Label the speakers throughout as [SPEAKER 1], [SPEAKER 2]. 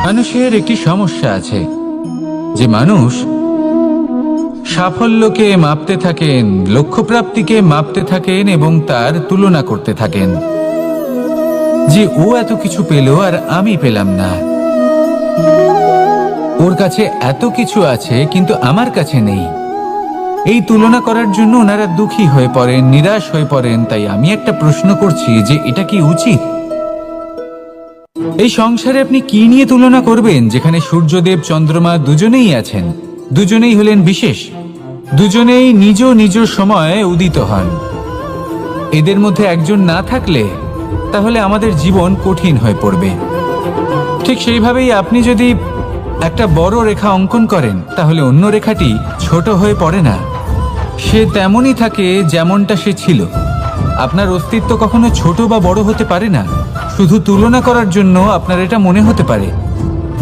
[SPEAKER 1] মানুষের একটি সমস্যা আছে যে মানুষ সাফল্যকে মাপতে থাকেন, লক্ষ্যপ্রাপ্তিকে মাপতে থাকেন এবং তার তুলনা করতে থাকেন যে ও এত কিছু পেল আর আমি পেলাম না, ওর কাছে এত কিছু আছে কিন্তু আমার কাছে নেই। এই তুলনা করার জন্য ওনারা দুঃখী হয়ে পড়েন, নিরাশ হয়ে পড়েন। তাই আমি একটা প্রশ্ন করছি যে এটা কি উচিত? এই সংসারে আপনি কি নিয়ে তুলনা করবেন, যেখানে সূর্যদেব চন্দ্রমা দুজনেই আছেন, দুজনেই হলেন বিশেষ, দুজনেই নিজ নিজ সময়ে উদিত হন। এদের মধ্যে একজন না থাকলে তাহলে আমাদের জীবন কঠিন হয়ে পড়বে। ঠিক সেইভাবেই আপনি যদি একটা বড় রেখা অঙ্কন করেন তাহলে অন্য রেখাটি ছোট হয়ে পড়ে না, সে তেমনই থাকে যেমনটা সে ছিল। আপনার অস্তিত্ব কখনো ছোট বা বড় হতে পারে না, শুধু তুলনা করার জন্য আপনার এটা মনে হতে পারে।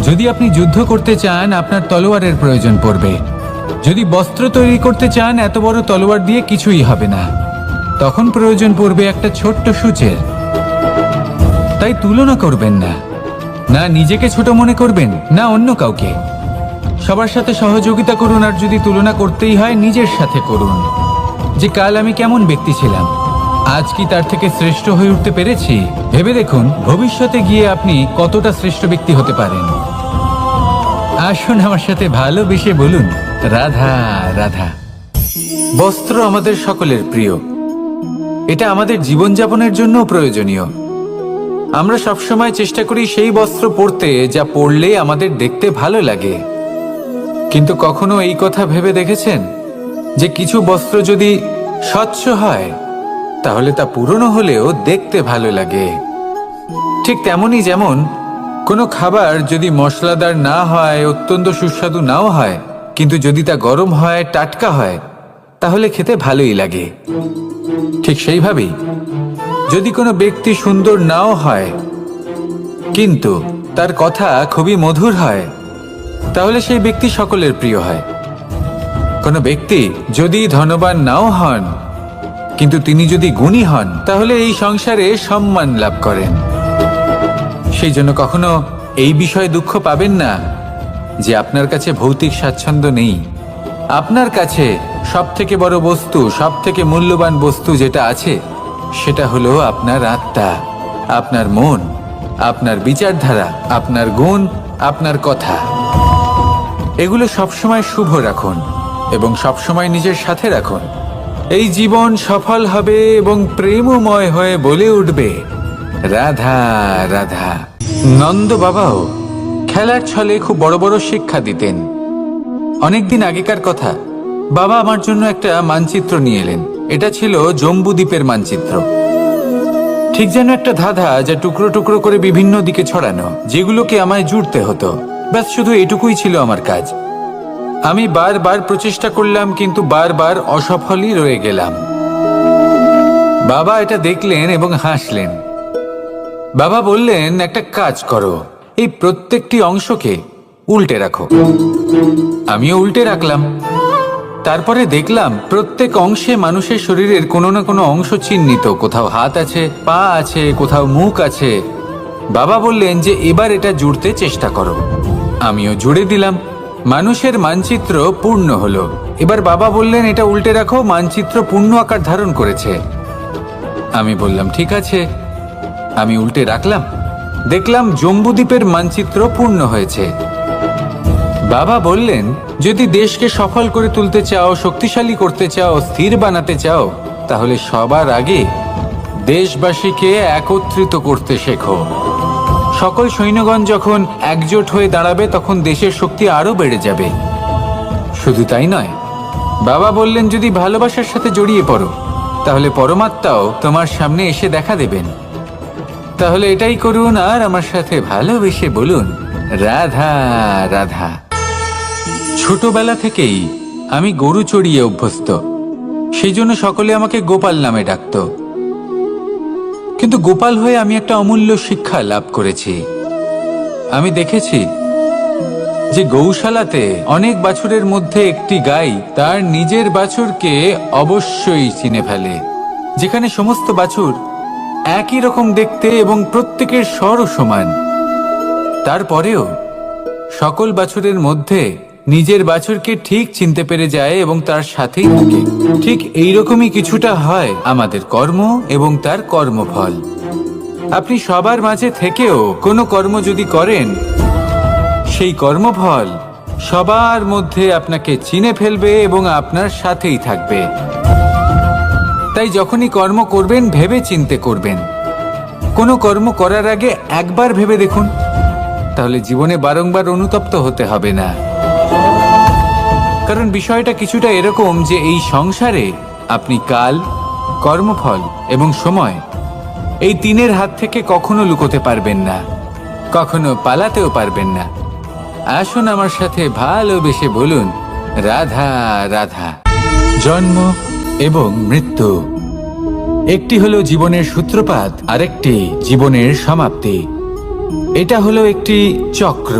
[SPEAKER 1] যদি আপনি যুদ্ধ করতে চান আপনার তলোয়ারের প্রয়োজন পড়বে, যদি বস্ত্র তৈরি করতে চান এত বড় তলোয়ার দিয়ে কিছুই হবে না, তখন প্রয়োজন পড়বে একটা ছোট্ট সূচের। তাই তুলনা করবেন না, না নিজেকে ছোট মনে করবেন না অন্য কাউকে। সবার সাথে সহযোগিতা করুন, আর যদি তুলনা করতেই হয় নিজের সাথে করুন, যে কাল আমি কেমন ব্যক্তি ছিলাম, আজ কি তার থেকে শ্রেষ্ঠ হয়ে উঠতে পেরেছি। ভেবে দেখুন ভবিষ্যতে গিয়ে আপনি কতটা শ্রেষ্ঠ ব্যক্তি হতে পারেন। আসুন আমার সাথে ভালোবেসে বলুন রাধা রাধা। বস্ত্র আমাদের সকলের প্রিয়, এটা আমাদের জীবনযাপনের জন্য প্রয়োজনীয়। আমরা সবসময় চেষ্টা করি সেই বস্ত্র পরতে যা পরলে আমাদের দেখতে ভালো লাগে। কিন্তু কখনো এই কথা ভেবে দেখেছেন যে কিছু বস্ত্র যদি স্বচ্ছ হয় তাহলে তা পুরনো হলেও দেখতে ভালো লাগে? ঠিক তেমনই যেমন কোনো খাবার যদি মশলাদার না হয়, অত্যন্ত সুস্বাদু নাও হয়, কিন্তু যদি তা গরম হয়, টাটকা হয়, তাহলে খেতে ভালোই লাগে। ঠিক সেইভাবেই যদি কোনো ব্যক্তি সুন্দর নাও হয় কিন্তু তার কথা খুবই মধুর হয়, তাহলে সেই ব্যক্তি সকলের প্রিয় হয়। কোনো ব্যক্তি যদি ধনবান নাও হন কিন্তু তিনি যদি গুণী হন তাহলে এই সংসারে সম্মান লাভ করেন। সেই জন্য কখনো এই বিষয়ে দুঃখ পাবেন না যে আপনার কাছে ভৌতিক স্বাচ্ছন্দ্য নেই। আপনার কাছে সব থেকে বড় বস্তু, সব থেকে মূল্যবান বস্তু যেটা আছে সেটা হলো আপনার আত্মা, আপনার মন, আপনার বিচারধারা, আপনার গুণ, আপনার কথা। এগুলো সবসময় শুভ রাখুন এবং সবসময় নিজের সাথে রাখুন। এই জীবন সফল হবে এবং প্রেমময় হয়ে বলে উঠবে রাধা রাধা। নন্দ বাবাও খেলার ছলে খুব বড় বড় শিক্ষা দিতেন। অনেকদিন আগেকার কথা, বাবা আমার জন্য একটা মানচিত্র নিয়ে এলেন। এটা ছিল জম্বুদ্বীপের মানচিত্র, ঠিক যেন একটা ধাঁধা যা টুকরো টুকরো করে বিভিন্ন দিকে ছড়ানো, যেগুলোকে আমায় জুড়তে হতো। ব্যাস শুধু এটুকুই ছিল আমার কাজ। আমি বারবার প্রচেষ্টা করলাম কিন্তু বারবার অসফলই রয়ে গেলাম। বাবা এটা দেখলেন এবং হাসলেন। বাবা বললেন, একটা কাজ করো, এই প্রত্যেকটি অংশকে উল্টে রাখো। আমিও উল্টে রাখলাম। তারপরে দেখলাম প্রত্যেক অংশে মানুষের শরীরের কোনো না কোনো অংশ চিহ্নিত। কোথাও হাত আছে, পা আছে, কোথাও মুখ আছে। বাবা বললেন যে এবার এটা জুড়তে চেষ্টা করো। আমিও জুড়ে দিলাম। মানুষের মানচিত্র পূর্ণ হলো। এবার বাবা বললেন এটা উল্টে রাখো, মানচিত্র পূর্ণ আকার ধারণ করেছে। আমি বললাম ঠিক আছে। আমি উল্টে রাখলাম, দেখলাম জম্বুদ্বীপের মানচিত্র পূর্ণ হয়েছে। বাবা বললেন যদি দেশকে সফল করে তুলতে চাও, শক্তিশালী করতে চাও, স্থির বানাতে চাও, তাহলে সবার আগে দেশবাসীকে একত্রিত করতে শেখো। সকল সৈন্যগণ যখন একজোট হয়ে দাঁড়াবে তখন দেশের শক্তি আরো বেড়ে যাবে। শুধু তাই নয়, বাবা বললেন যদি ভালোবাসার সাথে জড়িয়ে পড়ো তাহলে পরমাত্মাও তোমার সামনে এসে দেখা দেবেন। তাহলে এটাই করুন আর আমার সাথে ভালোবেসে বলুন রাধা রাধা। ছোটবেলা থেকেই আমি গরু চড়িয়ে অভ্যস্ত, সেই জন্য সকলে আমাকে গোপাল নামে ডাকত। কিন্তু গোপাল হয়ে আমি একটা অমূল্য শিক্ষা লাভ করেছি। আমি দেখেছি যে গৌশালাতে অনেক বাছুরের মধ্যে একটি গাই তার নিজের বাছুরকে অবশ্যই চিনে ফেলে। যেখানে সমস্ত বাছুর একই রকম দেখতে এবং প্রত্যেকের স্বরও সমান, তারপরেও সকল বাছুরের মধ্যে নিজের বাছুরকে ঠিক চিনতে পেরে যায় এবং তার সাথেই থাকে। ঠিক এইরকমই কিছুটা হয় আমাদের কর্ম এবং তার কর্মফল। আপনি সবার মাঝে থেকেও কোনো কর্ম যদি করেন, সেই কর্মফল সবার মধ্যে আপনাকে চিনে ফেলবে এবং আপনার সাথেই থাকবে। তাই যখনই কর্ম করবেন ভেবে চিন্তে করবেন। কোনো কর্ম করার আগে একবার ভেবে দেখুন, তাহলে জীবনে বারংবার অনুতপ্ত হতে হবে না। কারণ বিষয়টা কিছুটা এরকম যে এই সংসারে আপনি কাল, কর্মফল এবং সময়, এই তিনের হাত থেকে কখনো লুকোতে পারবেন না, কখনো পালাতেও পারবেন না। আসুন আমার সাথে ভালোবেসে বলুন, রাধা রাধা। জন্ম এবং মৃত্যু, একটি হলো জীবনের সূত্রপাত, আরেকটি জীবনের সমাপ্তি। এটা হলো একটি চক্র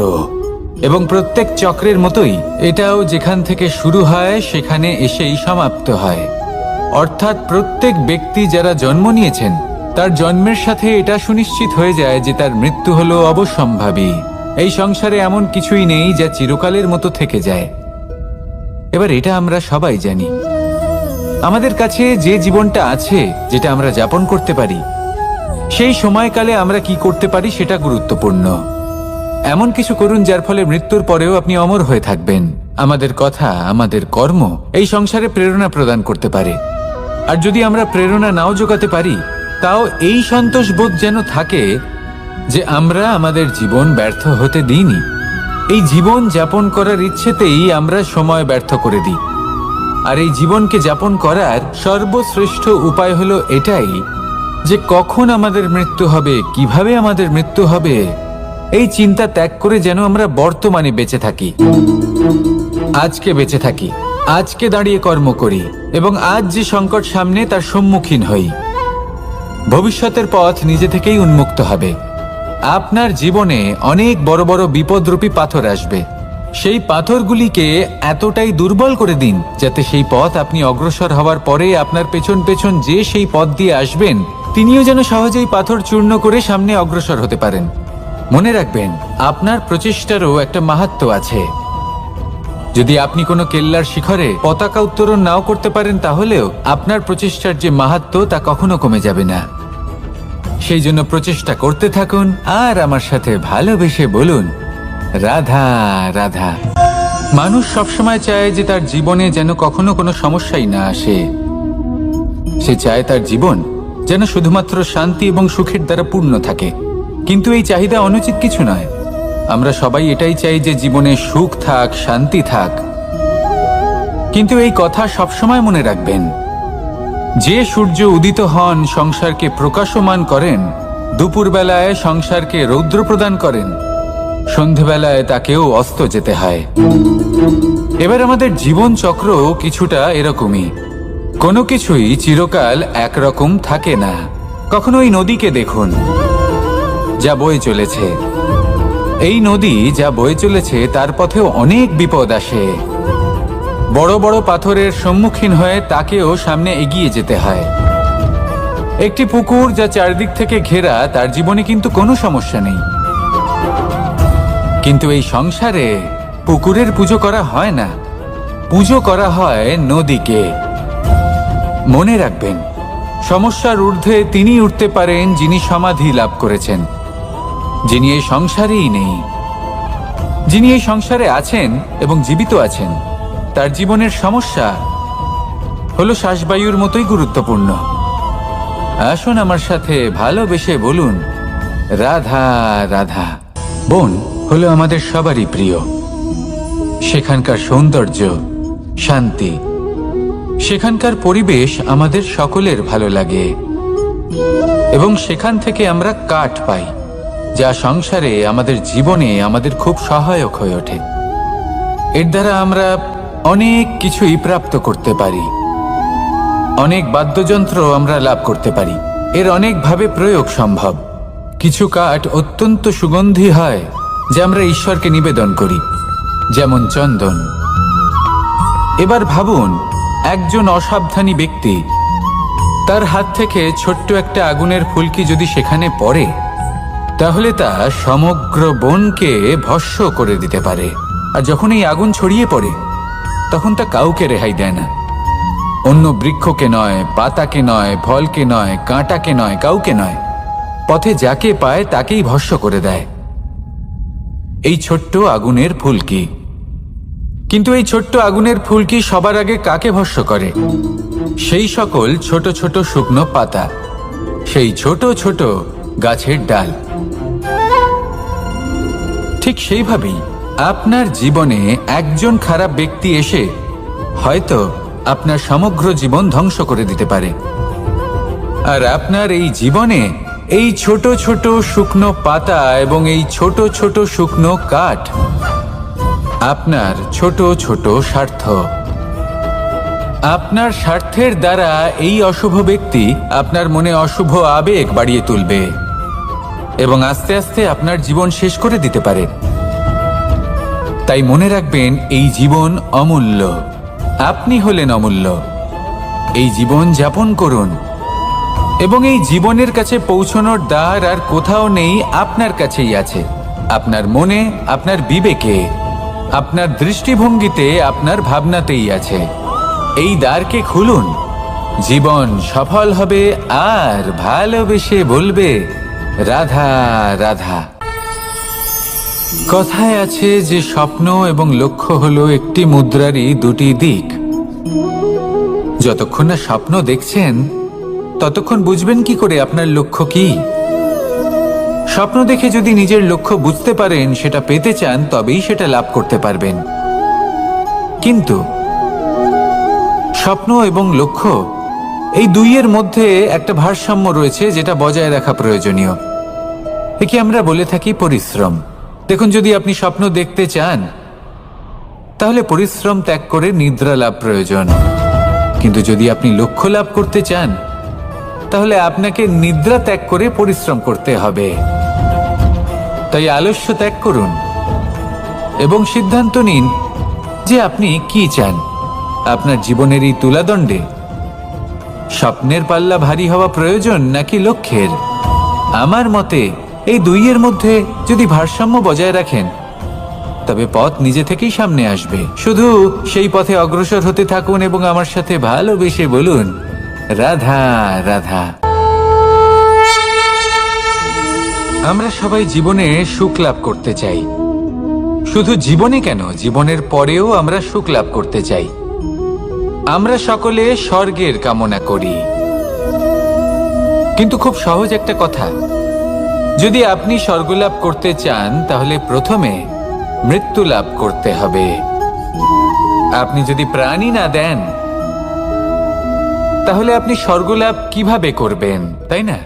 [SPEAKER 1] এবং প্রত্যেক চক্রের মতোই এটাও যেখান থেকে শুরু হয় সেখানে এসেই সমাপ্ত হয়। অর্থাৎ প্রত্যেক ব্যক্তি যারা জন্ম নিয়েছেন তার জন্মের সাথে এটা সুনিশ্চিত হয়ে যায় যে তার মৃত্যু হলো অবশ্যম্ভাবী। এই সংসারে এমন কিছুই নেই যা চিরকালের মতো থেকে যায়। এবার এটা আমরা সবাই জানি। আমাদের কাছে যে জীবনটা আছে, যেটা আমরা যাপন করতে পারি, সেই সময়কালে আমরা কি করতে পারি সেটা গুরুত্বপূর্ণ। এমন কিছু করুন যার ফলে মৃত্যুর পরেও আপনি অমর হয়ে থাকবেন। আমাদের কথা, আমাদের কর্ম এই সংসারে প্রেরণা প্রদান করতে পারে। আর যদি আমরা প্রেরণা নাও জোগাতে পারি, তাও এই সন্তোষ বোধ যেন থাকে যে আমরা আমাদের জীবন ব্যর্থ হতে দিইনি। এই জীবন যাপন করার ইচ্ছেতেই আমরা সময় ব্যর্থ করে দিই। আর এই জীবনকে যাপন করার সর্বশ্রেষ্ঠ উপায় হলো এটাই যে কখন আমাদের মৃত্যু হবে, কিভাবে আমাদের মৃত্যু হবে, এই চিন্তা ত্যাগ করে যেন আমরা বর্তমানে বেঁচে থাকি, আজকে বেঁচে থাকি, আজকে দাঁড়িয়ে কর্ম করি এবং আজ যে সংকট সামনে তার সম্মুখীন হই। ভবিষ্যতের পথ নিজে থেকেই উন্মুক্ত হবে। আপনার জীবনে অনেক বড় বড় বিপদরূপী পাথর আসবে। সেই পাথরগুলিকে এতটাই দুর্বল করে দিন যাতে সেই পথ আপনি অগ্রসর হওয়ার পরে আপনার পেছন পেছন যে সেই পথ দিয়ে আসবেন তিনিও যেন সহজেই পাথর চূর্ণ করে সামনে অগ্রসর হতে পারেন। মনে রাখবেন, আপনার প্রচেষ্টারও একটা মাহাত্ম্য আছে। যদি আপনি কোনো কেল্লার শিখরে পতাকা উত্তোলন নাও করতে পারেন, তাহলেও আপনার প্রচেষ্টার যে মাহাত্ম্য তা কখনো কমে যাবে না। সেই জন্য প্রচেষ্টা করতে থাকুন আর আমার সাথে ভালোবেসে বলুন, রাধা রাধা। মানুষ সবসময় চায় যে তার জীবনে যেন কখনো কোনো সমস্যাই না আসে। সে চায় তার জীবন যেন শুধুমাত্র শান্তি এবং সুখের দ্বারা পূর্ণ থাকে। কিন্তু এই চাহিদা অনুচিত কিছু নয়। আমরা সবাই এটাই চাই যে জীবনে সুখ থাক, শান্তি থাক। কিন্তু এই কথা সবসময় মনে রাখবেন, যে সূর্য উদিত হন সংসারকে প্রকাশমান করেন, দুপুরবেলায় সংসারকে রৌদ্র প্রদান করেন, সন্ধেবেলায় তাকেও অস্ত যেতে হয়। এবার আমাদের জীবন চক্র কিছুটা এরকমই। কোনো কিছুই চিরকাল একরকম থাকে না। কখনো এই নদীকে দেখুন যা বয়ে চলেছে। এই নদী যা বয়ে চলেছে তার পথেও অনেক বিপদ আসে। বড় বড় পাথরের সম্মুখীন হয়ে তাকেও সামনে এগিয়ে যেতে হয়। একটি পুকুর যা চারদিক থেকে ঘেরা, তার জীবনে কিন্তু কোনো সমস্যা নেই। কিন্তু এই সংসারে পুকুরের পুজো করা হয় না, পুজো করা হয় নদীকে। মনে রাখবেন, সমস্যার ঊর্ধ্বে তিনি উঠতে পারেন যিনি সমাধি লাভ করেছেন, যিনি এই সংসারেই নেই। যিনি এই সংসারে আছেন এবং জীবিত আছেন, তার জীবনের সমস্যা হলো শ্বাসবায়ুর মতোই গুরুত্বপূর্ণ। আসুন আমার সাথে ভালোবেসে বলুন, রাধা রাধা। বন হলো আমাদের সবারই প্রিয়। সেখানকার সৌন্দর্য, শান্তি, সেখানকার পরিবেশ আমাদের সকলের ভালো লাগে এবং সেখান থেকে আমরা কাঠ পাই, যা সংসারে আমাদের জীবনে আমাদের খুব সহায়ক হয়ে ওঠে। এর দ্বারা আমরা অনেক কিছুই প্রাপ্ত করতে পারি। অনেক বাদ্যযন্ত্র আমরা লাভ করতে পারি। এর অনেকভাবে প্রয়োগ সম্ভব। কিছু কাঠ অত্যন্ত সুগন্ধি হয় যা আমরা ঈশ্বরকে নিবেদন করি, যেমন চন্দন। এবার ভাবুন, একজন অসাবধানী ব্যক্তি, তার হাত থেকে ছোট্ট একটা আগুনের ফুলকি যদি সেখানে পড়ে, তাহলে তা সমগ্র বনকে ভস্ম করে দিতে পারে। আর যখন এই আগুন ছড়িয়ে পড়ে তখন তা কাউকে রেহাই দেয় না। অন্য বৃক্ষকে নয়, পাতাকে নয়, ফলকে নয়, কাঁটাকে নয়, কাউকে নয়, পথে যাকে পায় তাকেই ভস্ম করে দেয়। এই ছোট্ট আগুনের ফুলকি। কিন্তু এই ছোট্ট আগুনের ফুলকি সবার আগে কাকে ভস্ম করে? সেই সকল ছোট ছোট শুকনো পাতা, সেই ছোট ছোট গাছের ডাল। ঠিক সেইভাবেই আপনার জীবনে একজন খারাপ ব্যক্তি এসে হয়তো আপনার সমগ্র জীবন ধ্বংস করে দিতে পারে। আর আপনার এই জীবনে এই ছোট ছোট শুকনো পাতা এবং এই ছোট ছোট শুকনো কাঠ আপনার ছোট ছোট স্বার্থ। আপনার স্বার্থের দ্বারা এই অশুভ ব্যক্তি আপনার মনে অশুভ আবেগ বাড়িয়ে তুলবে এবং আস্তে আস্তে আপনার জীবন শেষ করে দিতে পারে। তাই মনে রাখবেন, এই জীবন অমূল্য। আপনি হলেন অমূল্য। এই জীবন যাপন করুন এবং এই জীবনের কাছে পৌঁছানোর দ্বার আর কোথাও নেই, আপনার কাছেই আছে। আপনার মনে, আপনার বিবেকে, আপনার দৃষ্টিভঙ্গিতে, আপনার ভাবনাতেই আছে। এই দ্বারকে খুলুন। জীবন সফল হবে আর ভালোবেসে বলবে, রাধা রাধা। কথায় আছে যে স্বপ্ন এবং লক্ষ্য হলো একটি মুদ্রারই দুটি দিক। যতক্ষণ না স্বপ্ন দেখছেন ততক্ষণ বুঝবেন কি করে আপনার লক্ষ্য কি? স্বপ্ন দেখে যদি নিজের লক্ষ্য বুঝতে পারেন, সেটা পেতে চান, তবেই সেটা লাভ করতে পারবেন। কিন্তু স্বপ্ন এবং লক্ষ্য এই দুইয়ের মধ্যে একটা ভারসাম্য রয়েছে, যেটা বজায় রাখা প্রয়োজনীয়। একে আমরা বলে থাকি পরিশ্রম। দেখুন, যদি আপনি স্বপ্ন দেখতে চান তাহলে পরিশ্রম ত্যাগ করে নিদ্রা লাভ প্রয়োজন। কিন্তু যদি আপনি লক্ষ্য লাভ করতে চান তাহলে আপনাকে নিদ্রা ত্যাগ করে পরিশ্রম করতে হবে। তাই আলস্য ত্যাগ করুন এবং সিদ্ধান্ত নিন যে আপনি কি চান। আপনার জীবনের এই তুলাদণ্ডে স্বপ্নের পাল্লা ভারী হওয়া প্রয়োজন নাকি লক্ষ্যের? আমার মতে এই দুইয়ের মধ্যে যদি ভারসাম্য বজায় রাখেন তবে পথ নিজে থেকেই সামনে আসবে। শুধু সেই পথে অগ্রসর হতে থাকুন এবং আমার সাথে ভালোবেসে বলুন, রাধা রাধা। আমরা সবাই জীবনে সুখ লাভ করতে চাই। শুধু জীবনে কেন, জীবনের পরেও আমরা সুখ লাভ করতে চাই। আমরা সকলে স্বর্গের কামনা করি। কিন্তু খুব সহজ একটা কথা, যদি আপনি স্বর্গ লাভ করতে চান তাহলে প্রথমে মৃত্যু লাভ করতে হবে। আপনি যদি প্রাণই না দেন তাহলে আপনি স্বর্গ লাভ কিভাবে করবেন, তাই না?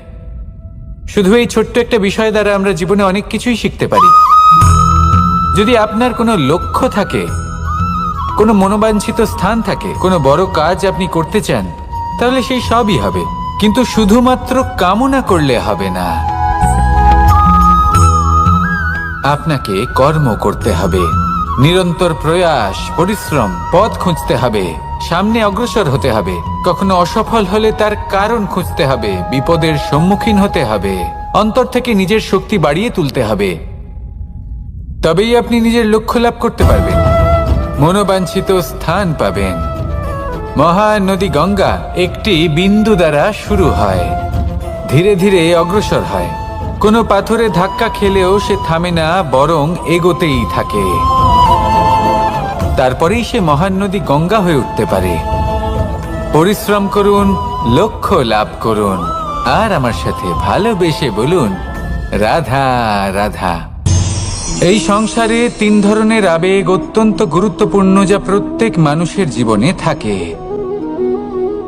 [SPEAKER 1] শুধু এই ছোট্ট একটা বিষয় দ্বারা আমরা জীবনে অনেক কিছুই শিখতে পারি। যদি আপনার কোনো লক্ষ্য থাকে, কোনো মনোবাঞ্ছিত স্থান থাকে, কোনো বড় কাজ আপনি করতে চান, তাহলে সেই সবই হবে। কিন্তু শুধুমাত্র কামনা করলে হবে না, আপনাকে কর্ম করতে হবে। নিরন্তর প্রয়াস, পরিশ্রম, পথ খুঁজতে হবে, সামনে অগ্রসর হতে হবে। কখনো অসফল হলে তার কারণ খুঁজতে হবে, বিপদের সম্মুখীন হতে হবে, অন্তর থেকে নিজের শক্তি বাড়িয়ে তুলতে হবে। তবেই আপনি নিজের লক্ষ্য লাভ করতে পারবেন, মনোবাঞ্ছিত স্থান পাবেন। মহান নদী গঙ্গা একটি বিন্দু দ্বারা শুরু হয়, ধীরে ধীরে অগ্রসর হয়। কোনো পাথরে ধাক্কা খেলেও সে থামে না, বরং এগোতেই থাকে। তারপরেই সে মহান নদী গঙ্গা হয়ে উঠতে পারে। পরিশ্রম করুন, লক্ষ্য লাভ করুন, আর আমার সাথে ভালোবেসে বলুন, রাধা রাধা। এই সংসারে তিন ধরনের আবেগ অত্যন্ত গুরুত্বপূর্ণ, যা প্রত্যেক মানুষের জীবনে থাকে।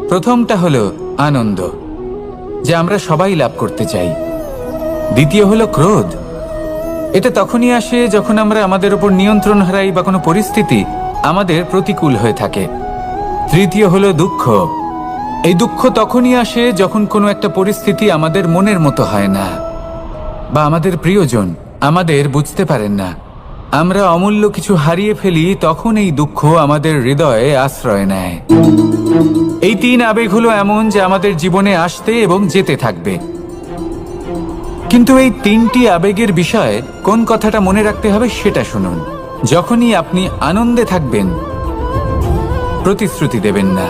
[SPEAKER 1] প্রথমটা হলো আনন্দ, যা আমরা সবাই লাভ করতে চাই। দ্বিতীয় হলো ক্রোধ। এটা তখনই আসে যখন আমরা আমাদের উপর নিয়ন্ত্রণ হারাই বা কোনো পরিস্থিতি আমাদের প্রতিকূল হয়ে থাকে। তৃতীয় হলো দুঃখ। এই দুঃখ তখনই আসে যখন কোনো একটা পরিস্থিতি আমাদের মনের মতো হয় না, বা আমাদের প্রিয়জন আমাদের বুঝতে পারেন না। আমরা অমূল্য কিছু হারিয়ে ফেলি, তখন এই দুঃখ আমাদের হৃদয়ে আশ্রয় নেয়। এই তিন আবেগ হলো এমন যে আমাদের জীবনে আসতে এবং যেতে থাকবে। কিন্তু এই তিনটি আবেগের বিষয়ে কোন কথাটা মনে রাখতে হবে সেটা শুনুন। যখনই আপনি আনন্দে থাকবেন, প্রতিশ্রুতি দেবেন না,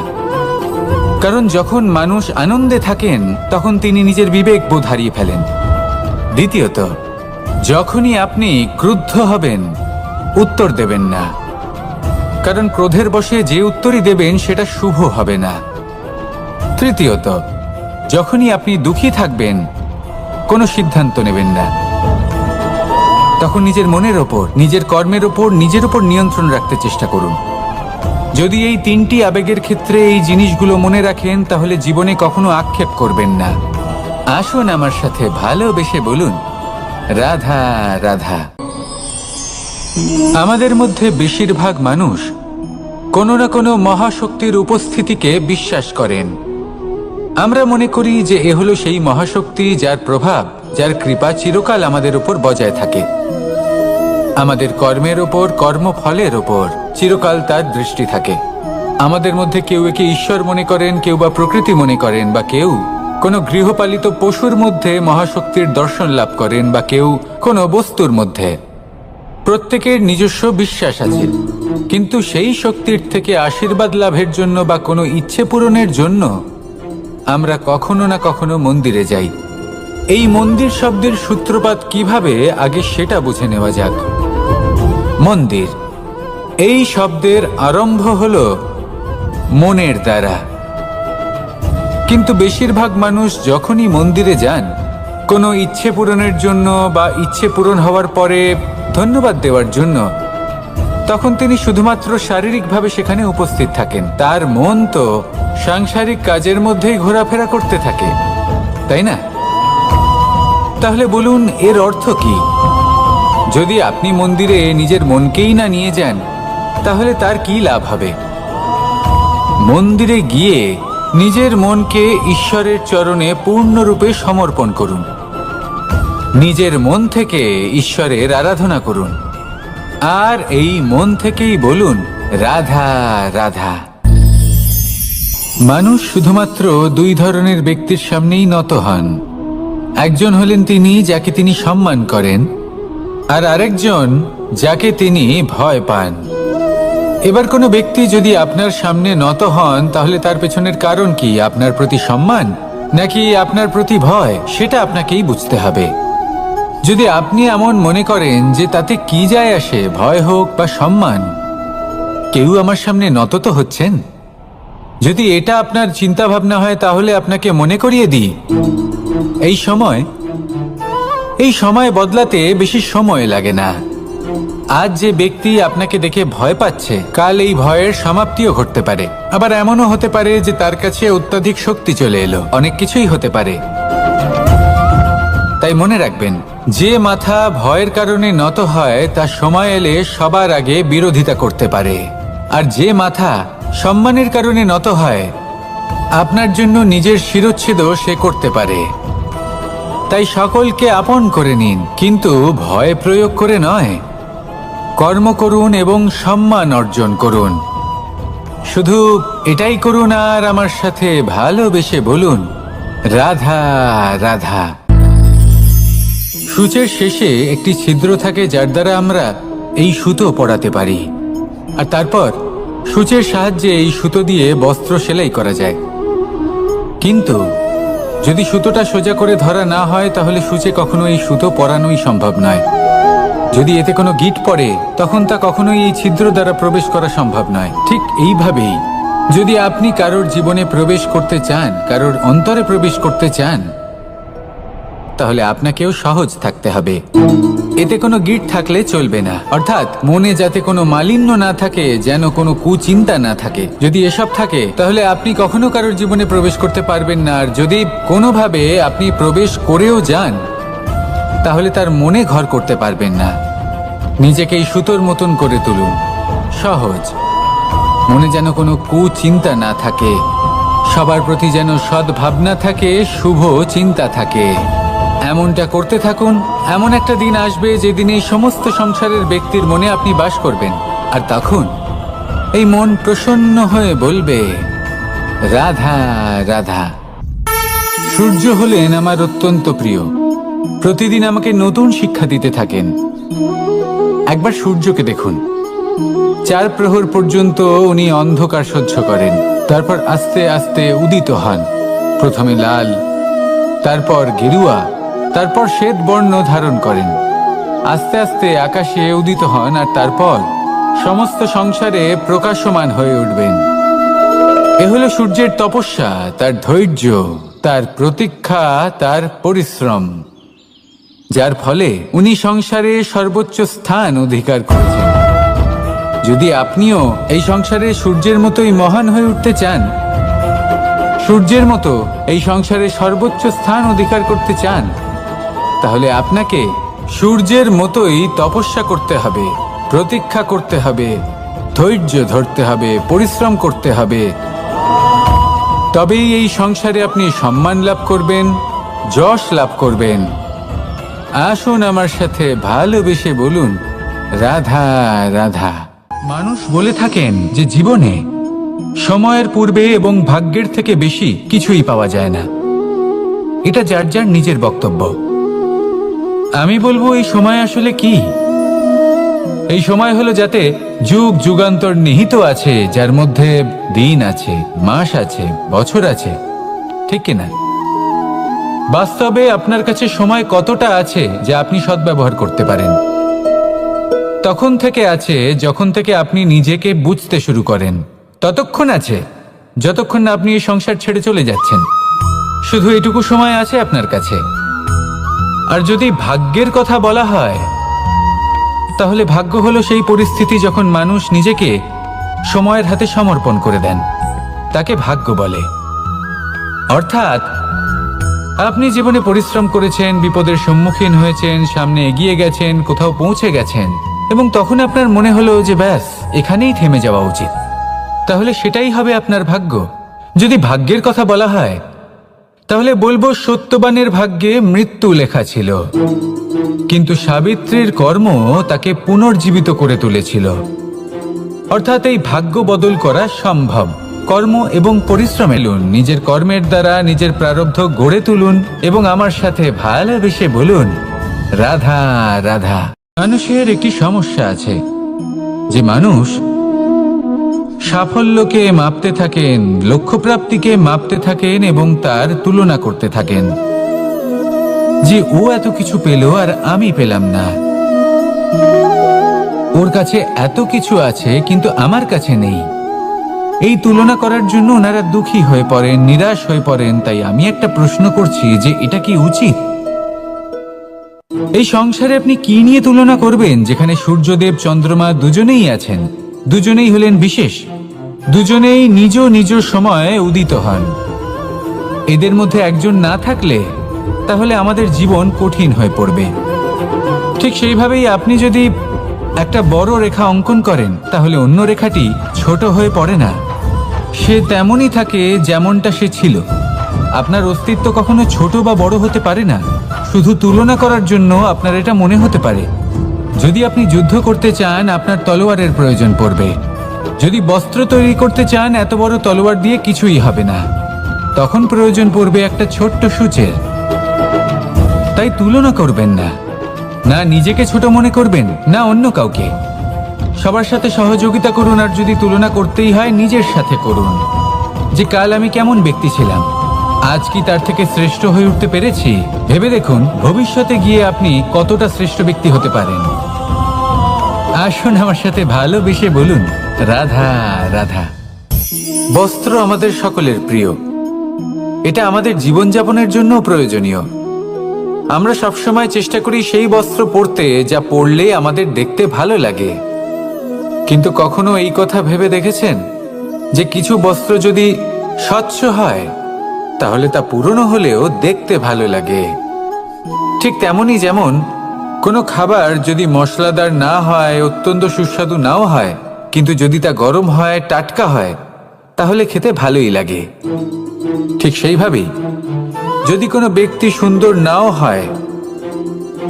[SPEAKER 1] কারণ যখন মানুষ আনন্দে থাকেন তখন তিনি নিজের বিবেক বোধ হারিয়ে ফেলেন। দ্বিতীয়ত, যখনই আপনি ক্রুদ্ধ হবেন, উত্তর দেবেন না, কারণ ক্রোধের বশে যে উত্তরই দেবেন সেটা শুভ হবে না। তৃতীয়ত, যখনই আপনি দুঃখী থাকবেন, কোনো সিদ্ধান্ত নেবেন না, তখন নিজের মনের ওপর, নিজের কর্মের ওপর, নিজের ওপর নিয়ন্ত্রণ রাখতে চেষ্টা করুন। যদি এই তিনটি আবেগের ক্ষেত্রে এই জিনিসগুলো মনে রাখেন, তাহলে জীবনে কখনো আক্ষেপ করবেন না। আসুন আমার সাথে ভালোবেসে বলুন, রাধা রাধা। আমাদের মধ্যে বেশিরভাগ মানুষ কোনো না কোনো মহাশক্তির উপস্থিতিকে বিশ্বাস করেন। আমরা মনে করি যে এ হলো সেই মহাশক্তি যার প্রভাব, যার কৃপা চিরকাল আমাদের উপর বজায় থাকে। আমাদের কর্মের ওপর, কর্মফলের ওপর চিরকাল তার দৃষ্টি থাকে। আমাদের মধ্যে কেউ একে ঈশ্বর মনে করেন, কেউ বা প্রকৃতি মনে করেন, বা কেউ কোনো গৃহপালিত পশুর মধ্যে মহাশক্তির দর্শন লাভ করেন, বা কেউ কোনো বস্তুর মধ্যে। প্রত্যেকের নিজস্ব বিশ্বাস আছে, কিন্তু সেই শক্তির থেকে আশীর্বাদ লাভের জন্য বা কোনো ইচ্ছে পূরণের জন্য আমরা কখনো না কখনো মন্দিরে যাই। এই মন্দির শব্দের সূত্রপাত কিভাবে, আগে সেটা বুঝে নেওয়া যাক। মন্দির এই শব্দের আরম্ভ হলো মনের দ্বারা, কিন্তু বেশিরভাগ মানুষ যখনই মন্দিরে যান কোনো ইচ্ছে পূরণের জন্য বা ইচ্ছে পূরণ হওয়ার পরে ধন্যবাদ দেওয়ার জন্য, তখন তিনি শুধুমাত্র শারীরিকভাবে সেখানে উপস্থিত থাকেন। তার মন তো সাংসারিক কাজের মধ্যেই ঘোরাফেরা করতে থাকে, তাই না? তাহলে বলুন, এর অর্থ কি? যদি আপনি মন্দিরে নিজের মনকেই না নিয়ে যান, তাহলে তার কি লাভ হবে? মন্দিরে গিয়ে নিজের মনকে ঈশ্বরের চরণে পূর্ণরূপে সমর্পণ করুন। নিজের মন থেকে ঈশ্বরের আরাধনা করুন, আর এই মন থেকেই বলুন, রাধা রাধা। মানুষ শুধুমাত্র দুই ধরনের ব্যক্তির সামনেই নত হন। একজন হলেন তিনি যাকে তিনি সম্মান করেন, আর আরেকজন যাকে তিনি ভয় পান। এবার কোনো ব্যক্তি যদি আপনার সামনে নত হন, তাহলে তার পেছনের কারণ কি? আপনার প্রতি সম্মান নাকি আপনার প্রতি ভয়? সেটা আপনাকেই বুঝতে হবে। যদি আপনি এমন মনে করেন যে তাতে কি যায় আসে, ভয় হোক বা সম্মান, কেউ আমার সামনে নত তো হচ্ছেন, যদি এটা আপনার চিন্তা ভাবনা হয়, তাহলে আপনাকে মনে করিয়ে দিই, এই সময় বদলাতে বেশি সময় লাগে না। আজ যে ব্যক্তি আপনাকে দেখে ভয় পাচ্ছে, কাল এই ভয়ের সমাপ্তিও ঘটতে পারে। আবার এমনও হতে পারে যে তার কাছে অত্যাধিক শক্তি চলে এলো। অনেক কিছুই হতে পারে। তাই মনে রাখবেন, যে মাথা ভয়ের কারণে নত হয় তা সময় এলে সবার আগে বিরোধিতা করতে পারে, আর যে মাথা সম্মানের কারণে নত হয় আপনার জন্য নিজের শিরচ্ছেদও সে করতে পারে। তাই সকলকে আপন করে নিন, কিন্তু ভয় প্রয়োগ করে নয়। কর্ম করুন এবং সম্মান অর্জন করুন। শুধু এটাই করুন, আর আমার সাথে ভালোবেসে বলুন, রাধা রাধা। সূচের শেষে একটি ছিদ্র থাকে, যার দ্বারা আমরা এই সুতো পরাতে পারি, আর তারপর সূচের সাহায্যে এই সুতো দিয়ে বস্ত্র সেলাই করা যায়। কিন্তু যদি সুতোটা সোজা করে ধরা না হয়, তাহলে সূচে কখনো এই সুতো পরানোই সম্ভব নয়। যদি এতে কোনো গিঁট পড়ে, তখন তা কখনোই এই ছিদ্র দ্বারা প্রবেশ করা সম্ভব নয়। ঠিক এইভাবেই যদি আপনি কারোর জীবনে প্রবেশ করতে চান, কারোর অন্তরে প্রবেশ করতে চান, তাহলে আপনাকেও সহজ থাকতে হবে। এতে কোনো গিঁট থাকলে চলবে না, অর্থাৎ মনে যাতে কোনো মালিন্য না থাকে, যেন কোনো কুচিন্তা না থাকে। যদি এসব থাকে, তাহলে আপনি কখনো কারোর জীবনে প্রবেশ করতে পারবেন না। আর যদি কোনোভাবে আপনি প্রবেশ করেও যান, তাহলে তার মনে ঘর করতে পারবেন না। নিজেকে এই সুতোর মতন করে তুলুন, সহজ। মনে যেন কোনো কুচিন্তা না থাকে, সবার প্রতি যেন সদ্ভাবনা থাকে, শুভ চিন্তা থাকে। এমনটা করতে থাকুন। এমন একটা দিন আসবে যেদিন এই সমস্ত সংসারের ব্যক্তির মনে আপনি বাস করবেন, আর তখন এই মন প্রসন্ন হয়ে বলবে, রাধা রাধা। সূর্য হলেন আমার অত্যন্ত প্রিয়। প্রতিদিন আমাকে নতুন শিক্ষা দিতে থাকেন। একবার সূর্যকে দেখুন, 4 প্রহর পর্যন্ত উনি অন্ধকার সহ্য করেন, তারপর আস্তে আস্তে উদিত হন। প্রথমে লাল, তারপর গেরুয়া, তারপর শ্বেত বর্ণ ধারণ করেন। আস্তে আস্তে আকাশে উদিত হন আর তারপর সমস্ত সংসারে প্রকাশমান হয়ে উঠবেন। এ হলো সূর্যের তপস্যা, তার ধৈর্য, তার প্রতীক্ষা, তার পরিশ্রম, যার ফলে উনি সংসারে সর্বোচ্চ স্থান অধিকার করেছেন। যদি আপনিও এই সংসারে সূর্যের মতোই মহান হয়ে উঠতে চান, সূর্যের মতো এই সংসারে সর্বোচ্চ স্থান অধিকার করতে চান, তাহলে আপনাকে সূর্যের মতোই তপস্যা করতে হবে, প্রতীক্ষা করতে হবে, ধৈর্য ধরতে হবে, পরিশ্রম করতে হবে। তবেই এই সংসারে আপনি সম্মান লাভ করবেন, যশ লাভ করবেন। আসুন আমার সাথে ভালোবেসে বলুন, রাধা রাধা। মানুষ বলে থাকেন যে জীবনে সময়ের পূর্বে এবং ভাগ্যের থেকে বেশি কিছুই পাওয়া যায় না। এটা যার যার নিজের বক্তব্য। আমি বলবো এই সময় আসলে কি? এই সময় হলো যাতে যুগ যুগান্তর নিহিত আছে, যার মধ্যে দিন আছে, মাস আছে, বছর আছে, ঠিক কিনা? বাস্তবে আপনার কাছে সময় কতটা আছে যা আপনি সদ্ব্যবহার করতে পারেন? তখন থেকে আছে যখন থেকে আপনি নিজেকে বুঝতে শুরু করেন। ততক্ষণ আছে যতক্ষণ না আপনি এই সংসার ছেড়ে চলে যাচ্ছেন। শুধু এটুকু সময় আছে আপনার কাছে। আর যদি ভাগ্যের কথা বলা হয়, তাহলে ভাগ্য হলো সেই পরিস্থিতি যখন মানুষ নিজেকে সময়ের হাতে সমর্পণ করে দেন, তাকে ভাগ্য বলে। অর্থাৎ আপনি জীবনে পরিশ্রম করেছেন, বিপদের সম্মুখীন হয়েছেন, সামনে এগিয়ে গেছেন, কোথাও পৌঁছে গেছেন, এবং তখন আপনার মনে হলো যে ব্যাস এখানেই থেমে যাওয়া উচিত। তাহলে সেটাই হবে আপনার ভাগ্য। যদি ভাগ্যের কথা বলা হয়, তাহলে বলবো সত্যবানের ভাগ্যে মৃত্যু লেখা ছিল, কিন্তু সাবিত্রীর কর্ম তাকে পুনর্জীবিত করে তুলেছিল। অর্থাৎ এই ভাগ্য বদল করা সম্ভব। কর্ম এবং পরিশ্রম এলুন, নিজের কর্মের দ্বারা নিজের প্রারব্ধ গড়ে তুলুন এবং আমার সাথে ভালোবেসে বলুন, রাধা রাধা। মানুষের একটি সমস্যা আছে যে মানুষ সাফল্যকে মাপতে থাকেন, লক্ষ্যপ্রাপ্তিকে মাপতে থাকেন এবং তার তুলনা করতে থাকেন যে ও এত কিছু পেল আর আমি পেলাম না, ওর কাছে এত কিছু আছে কিন্তু আমার কাছে নেই। এই তুলনা করার জন্য ওনারা দুঃখী হয়ে পড়েন, নিরাশ হয়ে পড়েন। তাই আমি একটা প্রশ্ন করছি যে এটা কি উচিত? এই সংসারে আপনি কি নিয়ে তুলনা করবেন, যেখানে সূর্যদেব চন্দ্রমা দুজনেই আছেন, দুজনেই হলেন বিশেষ, দুজনেই নিজ নিজ সময়ে উদিত হন। এদের মধ্যে একজন না থাকলে তাহলে আমাদের জীবন কঠিন হয়ে পড়বে। ঠিক সেইভাবেই আপনি যদি একটা বড় রেখা অঙ্কন করেন, তাহলে অন্য রেখাটি ছোট হয়ে পড়ে না, সে তেমনই থাকে যেমনটা সে ছিল। আপনার অস্তিত্ব কখনো ছোট বা বড় হতে পারে না। শুধু তুলনা করার জন্য আপনার এটা মনে হতে পারে। যদি আপনি যুদ্ধ করতে চান, আপনার তলোয়ারের প্রয়োজন পড়বে। যদি বস্ত্র তৈরি করতে চান, এত বড় তলোয়ার দিয়ে কিছুই হবে না, তখন প্রয়োজন পড়বে একটা ছোট্ট সূচের। তাই তুলনা করবেন না, না নিজেকে ছোট মনে করবেন, না অন্য কাউকে। সবার সাথে সহযোগিতা করুন, আর যদি তুলনা করতেই হয় নিজের সাথে করুন, যে কাল আমি কেমন ব্যক্তি ছিলাম, আজ কি তার থেকে শ্রেষ্ঠ হয়ে উঠতে পেরেছি? ভেবে দেখুন ভবিষ্যতে গিয়ে আপনি কতটা শ্রেষ্ঠ ব্যক্তি হতে পারেন। আসুন আমার সাথে ভালোবেসে বলুন, রাধা রাধা। বস্ত্র আমাদের সকলের প্রিয়, এটা আমাদের জীবনযাপনের জন্য প্রয়োজনীয়। আমরা সবসময় চেষ্টা করি সেই বস্ত্র পরতে যা পরলে আমাদের দেখতে ভালো লাগে। কিন্তু কখনো এই কথা ভেবে দেখেছেন যে কিছু বস্ত্র যদি স্বচ্ছ হয়, তাহলে তা পুরনো হলেও দেখতে ভালো লাগে? ঠিক তেমনই যেমন কোনো খাবার যদি মশলাদার না হয়, অত্যন্ত সুস্বাদু নাও হয়, কিন্তু যদি তা গরম হয়, টাটকা হয়, তাহলে খেতে ভালোই লাগে। ঠিক সেইভাবেই যদি কোনো ব্যক্তি সুন্দর নাও হয়,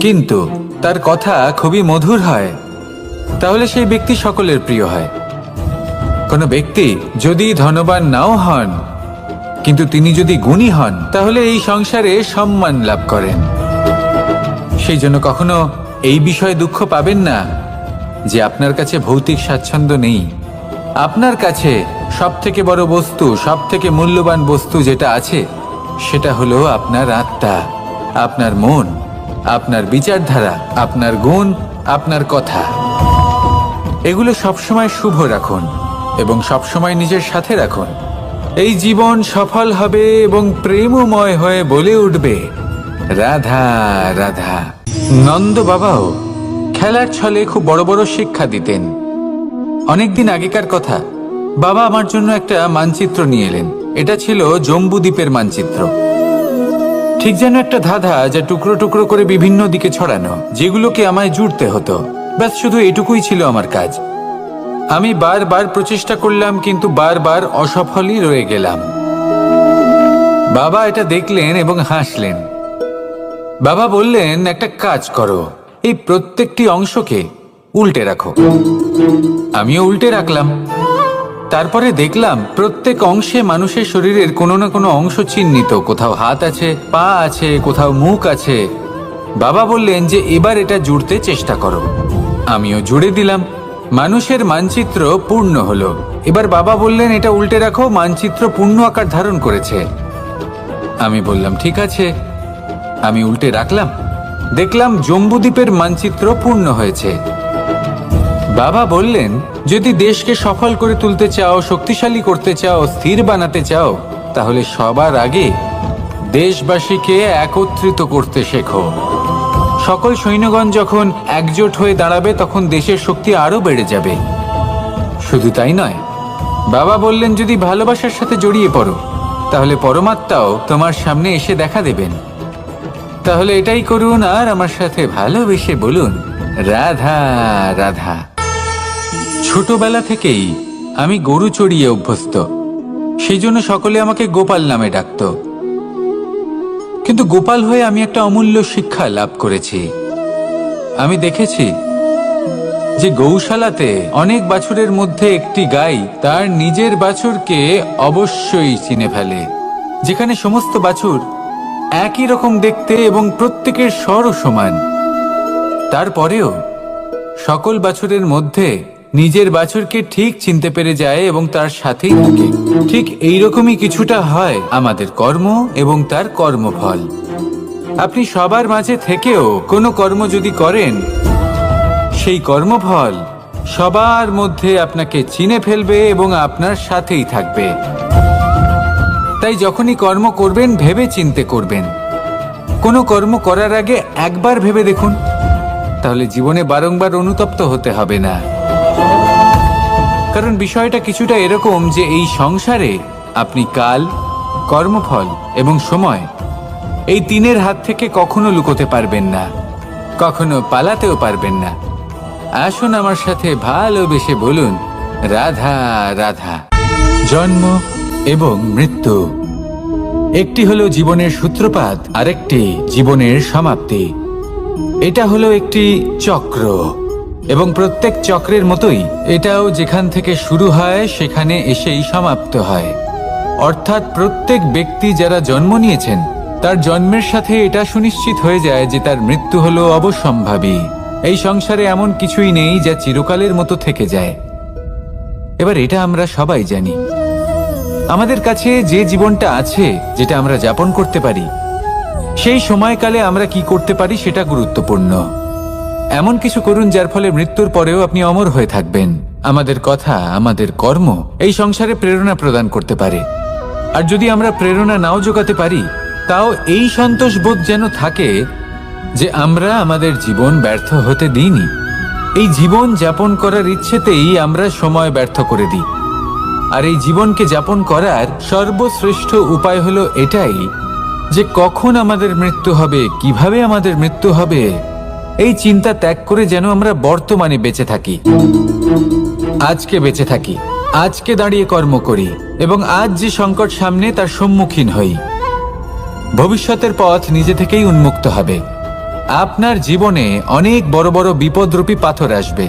[SPEAKER 1] কিন্তু তার কথা খুবই মধুর হয়, তাহলে সেই ব্যক্তি সকলের প্রিয় হয়। কোনো ব্যক্তি যদি ধনবান নাও হন, কিন্তু তিনি যদি গুণী হন, তাহলে এই সংসারে সম্মান লাভ করেন। সেই জন্য কখনো এই বিষয়ে দুঃখ পাবেন না যে আপনার কাছে ভৌতিক স্বাচ্ছন্দ্য নেই। আপনার কাছে সব থেকে বড় বস্তু, সব থেকে মূল্যবান বস্তু যেটা আছে সেটা হলো আপনার আত্মা, আপনার মন, আপনার বিচারধারা, আপনার গুণ, আপনার কথা। এগুলো সবসময় শুভ রাখুন এবং সবসময় নিজের সাথে রাখুন। এই জীবন সফল হবে এবং প্রেমময় হয়ে বলে উঠবে রাধা রাধা। নন্দ বাবাও খেলার ছলে খুব বড় বড় শিক্ষা দিতেন। অনেকদিন আগেকার কথা, বাবা আমার জন্য একটা মানচিত্র নিয়ে এলেন। এটা ছিল জম্বুদ্বীপের মানচিত্র, ঠিক যেন একটা ধাঁধা যা টুকরো টুকরো করে বিভিন্ন দিকে ছড়ানো, যেগুলোকে আমায় জুড়তে হতো। ব্যাস শুধু এটুকুই ছিল আমার কাজ। আমি বারবার প্রচেষ্টা করলাম, কিন্তু বারবার অসফলই রয়ে গেলাম। বাবা এটা দেখলেন এবং হাসলেন। বাবা বললেন, একটা কাজ করো, এই প্রত্যেকটি অংশকে উল্টে রাখো। আমিও উল্টে রাখলাম। তারপরে দেখলাম প্রত্যেক অংশে মানুষের শরীরের কোনো না কোনো অংশ চিহ্নিত। কোথাও হাত আছে, পা আছে, কোথাও মুখ আছে। বাবা বললেন যে এবার এটা জুড়তে চেষ্টা করো। আমিও জুড়ে দিলাম। মানুষের মানচিত্র পূর্ণ হলো। এবার বাবা বললেন, এটা উল্টে রাখো। মানচিত্র পূর্ণ আকার ধারণ করেছে। আমি বললাম, ঠিক আছে। আমি উল্টে রাখলাম। দেখলাম জম্বুদ্বীপের মানচিত্র পূর্ণ হয়েছে। বাবা বললেন, যদি দেশকে সফল করে তুলতে চাও, শক্তিশালী করতে চাও, স্থির বানাতে চাও, তাহলে সবার আগে দেশবাসীকে একত্রিত করতে শেখো। সকল সৈন্যগণ যখন একজোট হয়ে দাঁড়াবে, তখন দেশের শক্তি আরো বেড়ে যাবে। শুধু তাই নয়, বাবা বললেন, যদি ভালোবাসার সাথে জড়িয়ে পড়ো, তাহলে পরমাত্মাও তোমার সামনে এসে দেখা দেবেন। তাহলে এটাই করুন আর আমার সাথে ভালোবেসে বলুন রাধা রাধা। ছোটবেলা থেকেই আমি গরু চড়িয়ে অভ্যস্ত, সেই জন্য সকলে আমাকে গোপাল নামে ডাকত। কিন্তু গোপাল হয়ে আমি একটা অমূল্য শিক্ষা লাভ করেছি। আমি দেখেছি যে গৌশালাতে অনেক বাছুরের মধ্যে একটি গাই তার নিজের বাছুরকে অবশ্যই চিনে ফেলে। যেখানে সমস্ত বাছুর একই রকম দেখতে এবং প্রত্যেকের স্বরও সমান, তারপরেও সকল বাছুরের মধ্যে নিজের বাছুরকে ঠিক চিনতে পেরে যায় এবং তার সাথেই থাকে। ঠিক এইরকমই কিছুটা হয় আমাদের কর্ম এবং তার কর্মফল। আপনি সবার মাঝে থেকেও কোনো কর্ম যদি করেন, সেই কর্মফল সবার মধ্যে আপনাকে চিনে ফেলবে এবং আপনার সাথেই থাকবে। তাই যখনই কর্ম করবেন, ভেবে চিন্তে করবেন। কোনো কর্ম করার আগে একবার ভেবে দেখুন, তাহলে জীবনে বারংবার অনুতপ্ত হতে হবে না। কারণ বিষয়টা কিছুটা এরকম যে এই সংসারে আপনি কাল, কর্মফল এবং সময়, এই তিনের হাত থেকে কখনো লুকোতে পারবেন না, কখনো পালাতেও পারবেন না। আসুন আমার সাথে ভালোবেসে বলুন রাধা রাধা। জন্ম এবং মৃত্যু, একটি হলো জীবনের সূত্রপাত, আরেকটি জীবনের সমাপ্তি। এটা হলো একটি চক্র এবং প্রত্যেক চক্রের মতোই এটাও যেখান থেকে শুরু হয় সেখানে এসেই সমাপ্ত হয়। অর্থাৎ প্রত্যেক ব্যক্তি যারা জন্ম নিয়েছেন, তার জন্মের সাথে এটা সুনিশ্চিত হয়ে যায় যে তার মৃত্যু হলো অবশ্যম্ভাবী। এই সংসারে এমন কিছুই নেই যা চিরকালের মতো থেকে যায়। এবার এটা আমরা সবাই জানি। আমাদের কাছে যে জীবনটা আছে, যেটা আমরা যাপন করতে পারি, সেই সময়কালে আমরা কি করতে পারি সেটা গুরুত্বপূর্ণ। এমন কিছু করুন যার ফলে মৃত্যুর পরেও আপনি অমর হয়ে থাকবেন। আমাদের কথা, আমাদের কর্ম এই সংসারে প্রেরণা প্রদান করতে পারে। আর যদি আমরা প্রেরণা নাও জোগাতে পারি, তাও এই সন্তোষ বোধ যেন থাকে যে আমরা আমাদের জীবন ব্যর্থ হতে দিইনি। এই জীবন যাপন করার ইচ্ছেতেই আমরা সময় ব্যর্থ করে দিই। আর এই জীবনকে যাপন করার সর্বশ্রেষ্ঠ উপায় হলো এটাই যে কখন আমাদের মৃত্যু হবে, কিভাবে আমাদের মৃত্যু হবে, এই চিন্তা ত্যাগ করে যেন আমরা বর্তমানে বেঁচে থাকি, আজকে বেঁচে থাকি, আজকে দাঁড়িয়ে কর্ম করি এবং আজ যে সংকট সামনে তার সম্মুখীন হই। ভবিষ্যতের পথ নিজে থেকেই উন্মুক্ত হবে। আপনার জীবনে অনেক বড় বড় বিপদরূপী পাথর আসবে।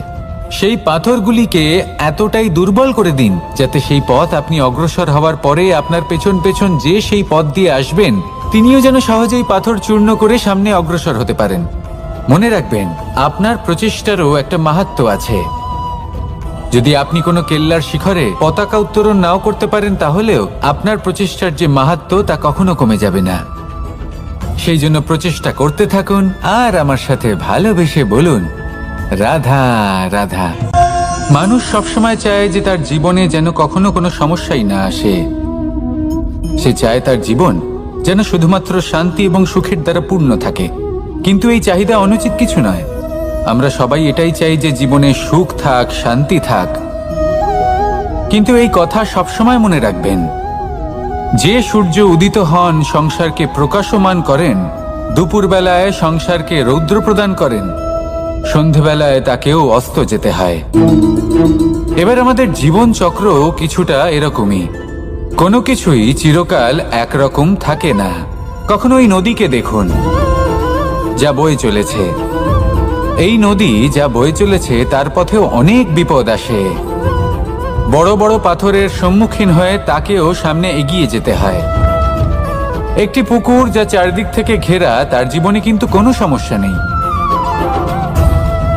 [SPEAKER 1] সেই পাথরগুলিকে এতটাই দুর্বল করে দিন যাতে সেই পথ আপনি অগ্রসর হওয়ার পরে আপনার পেছন পেছন যে সেই পথ দিয়ে আসবেন, তিনিও যেন সহজেই পাথর চূর্ণ করে সামনে অগ্রসর হতে পারেন। মনে রাখবেন, আপনার প্রচেষ্টারও একটা মাহাত্ম্য আছে। যদি আপনি কোনো কেল্লার শিখরে পতাকা উত্তোলন নাও করতে পারেন, তাহলেও আপনার প্রচেষ্টার যে মাহাত্ম্য তা কখনো কমে যাবে না। সেই জন্য প্রচেষ্টা করতে থাকুন আর আমার সাথে ভালোবেসে বলুন, রাধা রাধা। মানুষ সবসময় চায় যে তার জীবনে যেন কখনো কোনো সমস্যাই না আসে। সে চায় তার জীবন যেন শুধুমাত্র শান্তি এবং সুখের দ্বারা পূর্ণ থাকে। কিন্তু এই চাহিদা অনুচিত কিছু নয়। আমরা সবাই এটাই চাই যে জীবনে সুখ থাক, শান্তি থাক। কিন্তু এই কথা সবসময় মনে রাখবেন, যে সূর্য উদিত হন সংসারকে প্রকাশমান করেন, দুপুরবেলায় সংসারকে রৌদ্র প্রদান করেন, সন্ধেবেলায় তাকেও অস্ত যেতে হয়। এবার আমাদের জীবন চক্র কিছুটা এরকমই। কোনো কিছুই চিরকাল একরকম থাকে না। কখনো এই নদীকে দেখুন, যা বয়ে চলেছে। এই নদী যা বয়ে চলেছে তার পথেও অনেক বিপদ আসে। বড় বড় পাথরের সম্মুখীন হয়ে তাকেও সামনে এগিয়ে যেতে হয়। একটি পুকুর যা চারদিক থেকে ঘেরা, তার জীবনে কিন্তু কোনো সমস্যা নেই।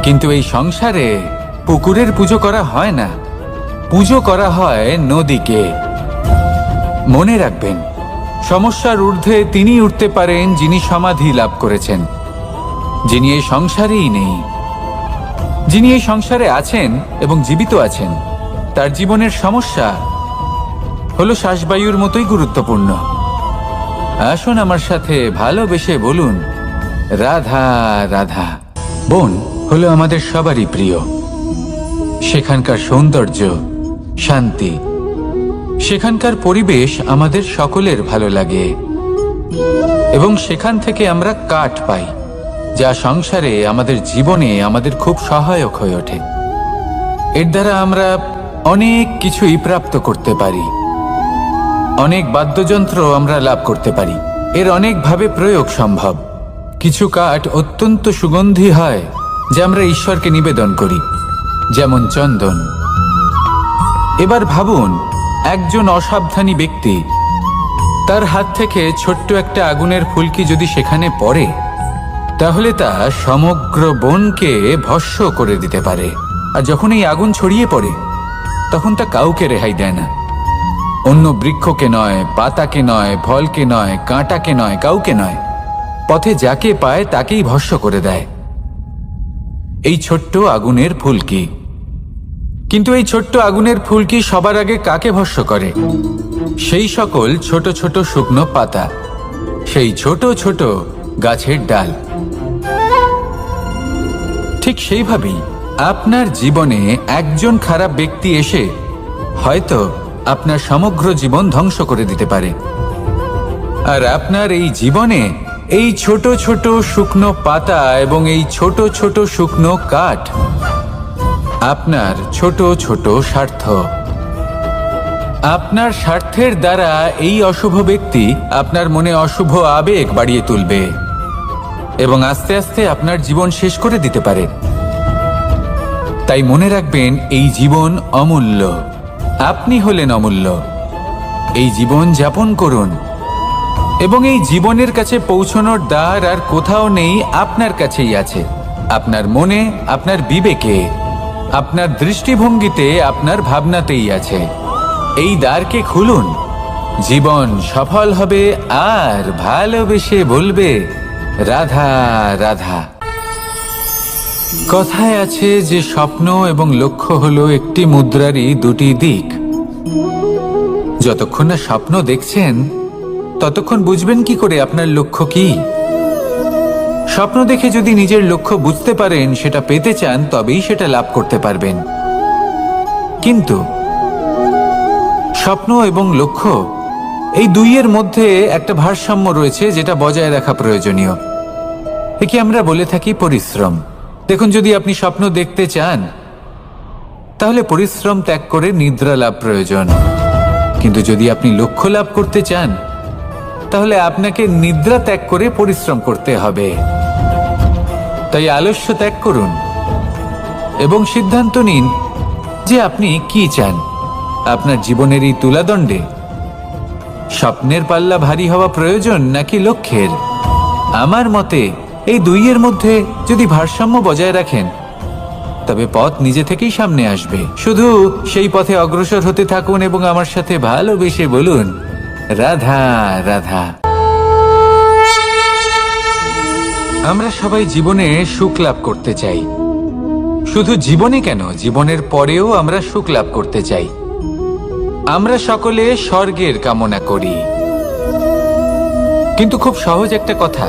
[SPEAKER 1] কিন্তু এই সংসারে পুকুরের পুজো করা হয় না, পুজো করা হয় নদীকে। মনে রাখবেন, সমস্যার ঊর্ধ্বে তিনি উঠতে পারেন যিনি সমাধি লাভ করেছেন, যিনি এই সংসারেই নেই। যিনি এই সংসারে আছেন এবং জীবিত আছেন, তার জীবনের সমস্যা হলো শ্বাসবায়ুর মতোই গুরুত্বপূর্ণ। আসুন আমার সাথে ভালোবেসে বলুন, রাধা রাধা। বন হলো আমাদের সবারই প্রিয়। সেখানকার সৌন্দর্য, শান্তি, সেখানকার পরিবেশ আমাদের সকলের ভালো লাগে এবং সেখান থেকে আমরা কাঠ পাই, যা সংসারে আমাদের জীবনে আমাদের খুব সহায়ক হয়ে ওঠে। এর দ্বারা আমরা অনেক কিছুই প্রাপ্ত করতে পারি। অনেক বাদ্যযন্ত্র আমরা লাভ করতে পারি। এর অনেকভাবে প্রয়োগ সম্ভব। কিছু কাঠ অত্যন্ত সুগন্ধি হয়, যা আমরা ঈশ্বরকে নিবেদন করি, যেমন চন্দন। এবার ভাবুন, একজন অসাবধানী ব্যক্তি, তার হাত থেকে ছোট্ট একটা আগুনের ফুলকি যদি সেখানে পড়ে, তাহলে তা সমগ্র বনকে ভস্ম করে দিতে পারে। আর যখন এই আগুন ছড়িয়ে পড়ে, তখন তা কাউকে রেহাই দেয় না। অন্য বৃক্ষকে নয়, পাতাকে নয়, ফলকে নয়, কাঁটাকে নয়, কাউকে নয়, পথে যাকে পায় তাকেই ভস্ম করে দেয়। এই ছোট্ট আগুনের ফুলকি। কিন্তু এই ছোট্ট আগুনের ফুলকি সবার আগে কাকে ভস্ম করে? সেই সকল ছোট ছোট শুকনো পাতা, সেই ছোট ছোট গাছের ডাল। ঠিক সেইভাবেই আপনার জীবনে একজন খারাপ ব্যক্তি এসে হয়তো আপনার সমগ্র জীবন ধ্বংস করে দিতে পারে। আর আপনার এই জীবনে এই ছোট ছোট শুকনো পাতা এবং এই ছোট ছোট শুকনো কাঠ আপনার ছোট ছোট স্বার্থ। আপনার স্বার্থের দ্বারা এই অশুভ ব্যক্তি আপনার মনে অশুভ আবেগ বাড়িয়ে তুলবে এবং আস্তে আস্তে আপনার জীবন শেষ করে দিতে পারে। তাই মনে রাখবেন, এই জীবন অমূল্য। আপনি হলেন অমূল্য। এই জীবন যাপন করুন এবং এই জীবনের কাছে পৌঁছানোর দ্বার আর কোথাও নেই, আপনার কাছেই আছে। আপনার মনে, আপনার বিবেকে, আপনার দৃষ্টিভঙ্গিতে, আপনার ভাবনাতেই আছে। এই দ্বারকে খুলুন। জীবন সফল হবে আর ভালোবেসে বলবে, রাধা রাধা। কথায় আছে যে স্বপ্ন এবং লক্ষ্য হলো একটি মুদ্রারই দুটি দিক। যতক্ষণ না স্বপ্ন দেখছেন, ততক্ষণ বুঝবেন কি করে আপনার লক্ষ্য কি? স্বপ্ন দেখে যদি নিজের লক্ষ্য বুঝতে পারেন, সেটা পেতে চান, তবেই সেটা লাভ করতে পারবেন। কিন্তু স্বপ্ন এবং লক্ষ্য, এই দুইয়ের মধ্যে একটা ভারসাম্য রয়েছে, যেটা বজায় রাখা প্রয়োজনীয়। একে আমরা বলে থাকি পরিশ্রম। দেখুন, যদি আপনি স্বপ্ন দেখতে চান, তাহলে পরিশ্রম ত্যাগ করে নিদ্রা লাভ প্রয়োজন। কিন্তু যদি আপনি লক্ষ্য লাভ করতে চান, তাহলে আপনাকে নিদ্রা ত্যাগ করে পরিশ্রম করতে হবে। তাই আলস্য ত্যাগ করুন এবং সিদ্ধান্ত নিন যে আপনি কি চান। আপনার জীবনের এই তুলাদণ্ডে স্বপ্নের পাল্লা ভারী হওয়া প্রয়োজন নাকি লক্ষ্যের? আমার মতে এই দুইয়ের মধ্যে যদি ভারসাম্য বজায় রাখেন তবে পথ নিজে থেকেই সামনে আসবে। শুধু সেই পথে অগ্রসর হতে থাকুন এবং আমার সাথে ভালোবেসে বলুন, রাধা রাধা। আমরা সবাই জীবনে সুখ লাভ করতে চাই। শুধু জীবনে কেন, জীবনের পরেও আমরা সুখ লাভ করতে চাই। আমরা সকলে স্বর্গের কামনা করি। কিন্তু খুব সহজ একটা কথা,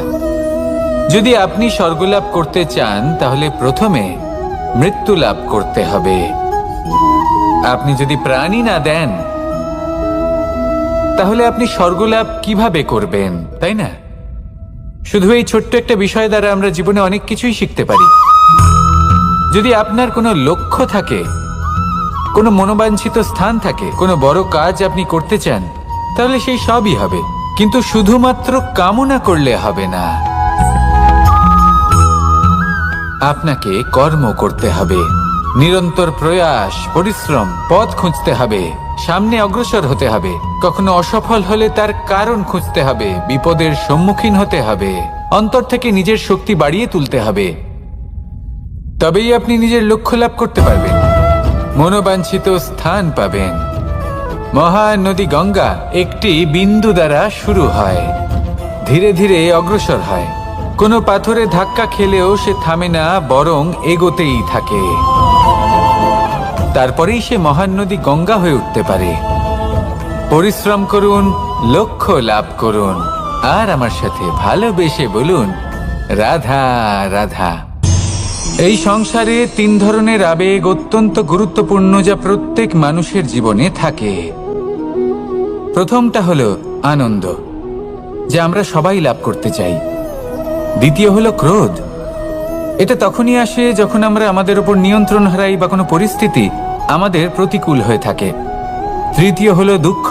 [SPEAKER 1] যদি আপনি স্বর্গ লাভ করতে চান তাহলে প্রথমে মৃত্যু লাভ করতে হবে। আপনি যদি প্রাণই না দেন তাহলে আপনি স্বর্গ লাভ কিভাবে করবেন, তাই না? শুধু এই ছোট্ট একটা বিষয় দ্বারা আমরা জীবনে অনেক কিছুই শিখতে পারি। যদি আপনার কোনো লক্ষ্য থাকে, কোনো মনোবাঞ্ছিত স্থান থাকে, কোনো বড় কাজ আপনি করতে চান, তাহলে সেই সবই হবে। কিন্তু শুধুমাত্র কামনা করলে হবে না, আপনাকে কর্ম করতে হবে, নিরন্তর প্রয়াস, পরিশ্রম, পথ খুঁজতে হবে, সামনে অগ্রসর হতে হবে। কখনো অসফল হলে তার কারণ খুঁজতে হবে, বিপদের সম্মুখীন হতে হবে, অন্তর থেকে নিজের শক্তি বাড়িয়ে তুলতে হবে। তবেই আপনি নিজের লক্ষ্য লাভ করতে পারবেন, মনোবাঞ্ছিত স্থান পাবেন। মহান নদী গঙ্গা একটি বিন্দু দ্বারা শুরু হয়, ধীরে ধীরে অগ্রসর হয়। কোনো পাথরে ধাক্কা খেলেও সে থামে না, বরং এগোতেই থাকে। তারপরেই সে মহান নদী গঙ্গা হয়ে উঠতে পারে। পরিশ্রম করুন, লক্ষ্য লাভ করুন, আর আমার সাথে ভালোবেসে বলুন, রাধা রাধা। এই সংসারে 3 ধরনের আবেগ অত্যন্ত গুরুত্বপূর্ণ, যা প্রত্যেক মানুষের জীবনে থাকে। প্রথমটা হলো আনন্দ, যা আমরা সবাই লাভ করতে চাই। দ্বিতীয় হলো ক্রোধ। এটা তখনই আসে যখন আমরা আমাদের উপর নিয়ন্ত্রণ হারাই বা কোনো পরিস্থিতি আমাদের প্রতিকূল হয়ে থাকে। তৃতীয় হলো দুঃখ।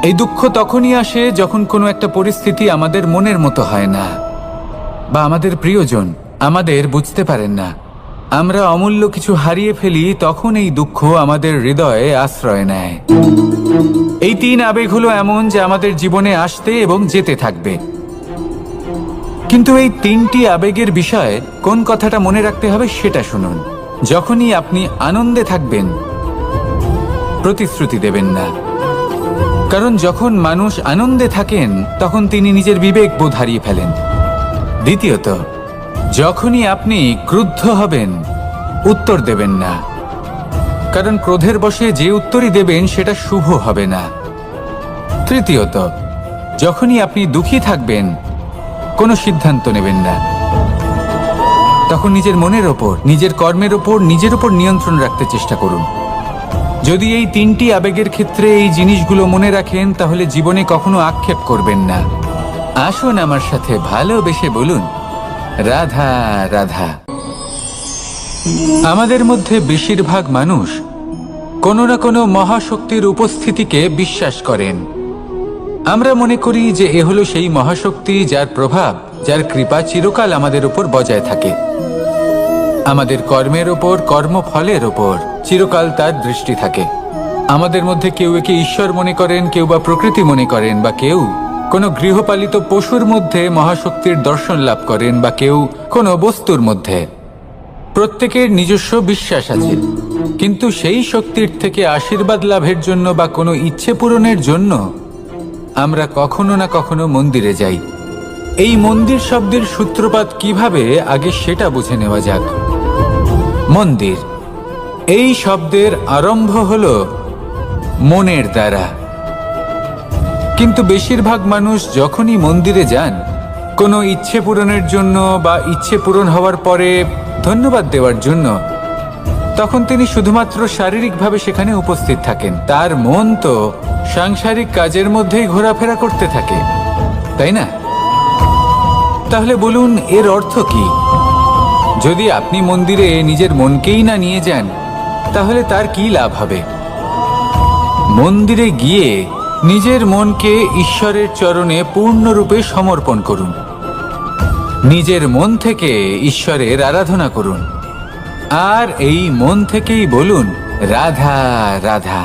[SPEAKER 1] এই দুঃখ তখনই আসে যখন কোনো একটা পরিস্থিতি আমাদের মনের মতো হয় না, বা আমাদের প্রিয়জন আমাদের বুঝতে পারেন না, আমরা অমূল্য কিছু হারিয়ে ফেলি। তখন এই দুঃখ আমাদের হৃদয়ে আশ্রয় নেয়। এই 3 আবেগ হলো এমন যে আমাদের জীবনে আসতে এবং যেতে থাকবে। কিন্তু এই 3টি আবেগের বিষয়ে কোন কথাটা মনে রাখতে হবে সেটা শুনুন। যখনই আপনি আনন্দে থাকবেন, প্রতিশ্রুতি দেবেন না, কারণ যখন মানুষ আনন্দে থাকেন তখন তিনি নিজের বিবেক বোধ হারিয়ে ফেলেন। দ্বিতীয়ত, যখনই আপনি ক্রুদ্ধ হবেন, উত্তর দেবেন না, কারণ ক্রোধের বশে যে উত্তরই দেবেন সেটা শুভ হবে না। তৃতীয়ত, যখনই আপনি দুঃখী থাকবেন, কোনো সিদ্ধান্ত নেবেন না, তখন নিজের মনের ওপর, নিজের কর্মের ওপর, নিজের ওপর নিয়ন্ত্রণ রাখতে চেষ্টা করুন। যদি এই 3টি আবেগের ক্ষেত্রে এই জিনিসগুলো মনে রাখেন তাহলে জীবনে কখনো আক্ষেপ করবেন না। আসুন আমার সাথে ভালোবেসে বলুন, রাধা রাধা। আমাদের মধ্যে বেশিরভাগ মানুষ কোনো না কোনো মহাশক্তির উপস্থিতিকে বিশ্বাস করেন। আমরা মনে করি যে এ হলো সেই মহাশক্তি যার প্রভাব, যার কৃপা চিরকাল আমাদের উপর বজায় থাকে। আমাদের কর্মের ওপর, কর্মফলের ওপর চিরকাল তার দৃষ্টি থাকে। আমাদের মধ্যে কেউ একে ঈশ্বর মনে করেন, কেউ বা প্রকৃতি মনে করেন, বা কেউ কোনো গৃহপালিত পশুর মধ্যে মহাশক্তির দর্শন লাভ করেন, বা কেউ কোনো বস্তুর মধ্যে। প্রত্যেকের নিজস্ব বিশ্বাস আছে, কিন্তু সেই শক্তির থেকে আশীর্বাদ লাভের জন্য বা কোনো ইচ্ছে পূরণের জন্য আমরা কখনো না কখনো মন্দিরে যাই। এই মন্দির শব্দের সূত্রপাত কিভাবে, আগে সেটা বুঝে নেওয়া যাক। মন্দির, এই শব্দের আরম্ভ হলো মনের দ্বারা। কিন্তু বেশিরভাগ মানুষ যখনই মন্দিরে যান কোনো ইচ্ছে পূরণের জন্য বা ইচ্ছে পূরণ হওয়ার পরে ধন্যবাদ দেওয়ার জন্য, তখন তিনি শুধুমাত্র শারীরিকভাবে সেখানে উপস্থিত থাকেন। তার মন তো সাংসারিক কাজের মধ্যেই ঘোরাফেরা করতে থাকে, তাই না? তাহলে বলুন, এর অর্থ কি? যদি আপনি মন্দিরে নিজের মনকেই না নিয়ে যান তাহলে তার কি লাভ হবে? মন্দিরে গিয়ে নিজের মনকে ঈশ্বরের চরণে পূর্ণরূপে সমর্পণ করুন। নিজের মন থেকে ঈশ্বরের আরাধনা করুন, আর এই মন থেকেই বলুন, রাধা রাধা।